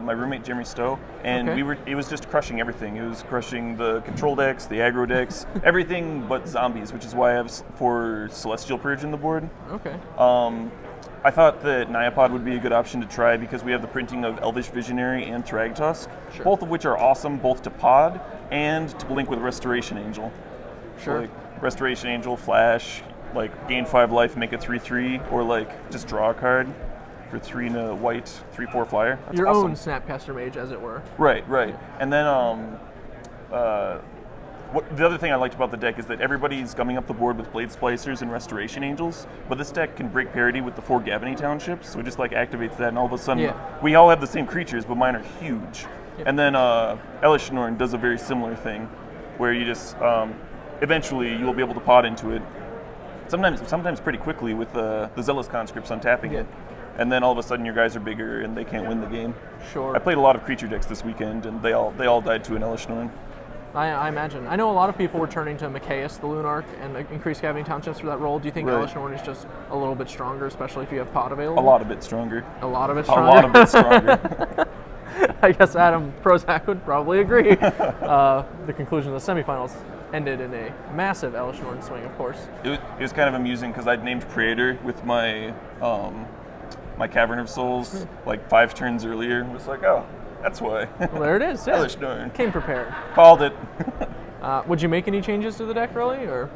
my roommate Jeremy Stowe, and Okay. it was just crushing everything. It was crushing the control decks, the aggro decks, everything but zombies, which is why I have 4 Celestial Purge in the board. Okay. I thought that Nyapod would be a good option to try because we have the printing of Elvish Visionary and Thragtusk, Sure. both of which are awesome, both to pod and to blink with Restoration Angel. Sure. So, like Restoration Angel, flash, like gain 5 life, make it 3/3, or like just draw a card for 3 and a white, 3/4 flyer. That's Your awesome. own Snapcaster Mage, as it were. Right. And then the other thing I liked about the deck is that everybody's coming up the board with Blade Splicers and Restoration Angels, but this deck can break parity with the 4 Gavany Townships, so it just like activates that, and all of a sudden we all have the same creatures, but mine are huge. Yep. And then Elish Norn does a very similar thing, where you just eventually you will be able to pod into it. Sometimes pretty quickly with the Zealous Conscripts untapping it, and then all of a sudden your guys are bigger and they can't win the game. Sure. I played a lot of creature decks this weekend, and they all died to an Elish Norn. I imagine. I know a lot of people were turning to Mikaeus, the Lunarch, and increased Gavany Townships for that role. Do you think Right. Elishnorn is just a little bit stronger, especially if you have pod available? A lot of it stronger. A lot of it A stronger? lot of it stronger. I guess Adam Prozac would probably agree. The conclusion of the semifinals ended in a massive Elishnorn swing, of course. It was kind of amusing because I'd named Praetor with my my Cavern of Souls like 5 turns earlier. It was like, oh, that's why. Well, there it is. Yeah. Elish Norn. Came prepared. Called it. Would you make any changes to the deck, really, or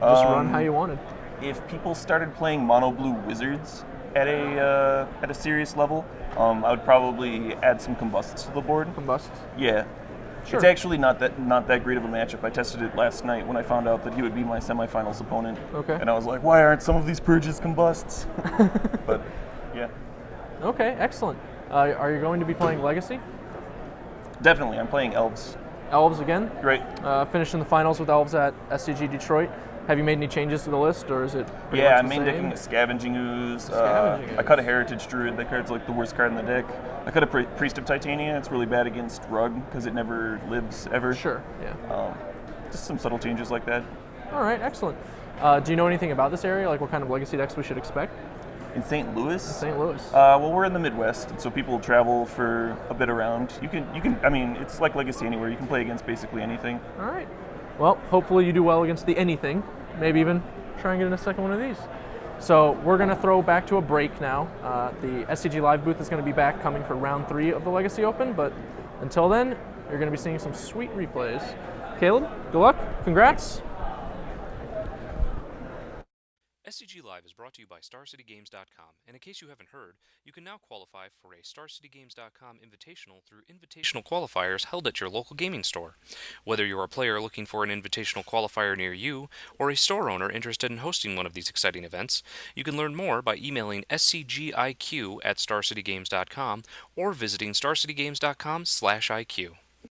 just run how you wanted? If people started playing mono blue wizards at a serious level, I would probably add some combusts to the board. Combust? Yeah. Sure. It's actually not that great of a matchup. I tested it last night when I found out that he would be my semifinals opponent. Okay. And I was like, why aren't some of these purges combusts? But yeah. Okay, excellent. Are you going to be playing Legacy? Definitely, I'm playing Elves. Elves again? Great. Finished in the finals with Elves at SCG Detroit. Have you made any changes to the list, or is it pretty Yeah, much I'm the main same? decking a Scavenging Ooze. Scavenging I cut a Ooze. Heritage Druid. That card's like the worst card in the deck. I cut a Priest of Titania. It's really bad against Rug because it never lives ever. Sure, yeah. Just some subtle changes like that. All right, excellent. Do you know anything about this area, like what kind of Legacy decks we should expect? In St. Louis? St. Louis. Well, we're in the Midwest, and so people travel for a bit around. You can. I mean, it's like Legacy anywhere. You can play against basically anything. All right. Well, hopefully you do well against the anything. Maybe even try and get in a second one of these. So we're going to throw back to a break now. The SCG Live booth is going to be back coming for round 3 of the Legacy Open, but until then, you're going to be seeing some sweet replays. Caleb, good luck. Congrats. SCG Live is brought to you by StarCityGames.com, and in case you haven't heard, you can now qualify for a StarCityGames.com Invitational through invitational qualifiers held at your local gaming store. Whether you're a player looking for an invitational qualifier near you, or a store owner interested in hosting one of these exciting events, you can learn more by emailing scgiq@starcitygames.com or visiting starcitygames.com/iq.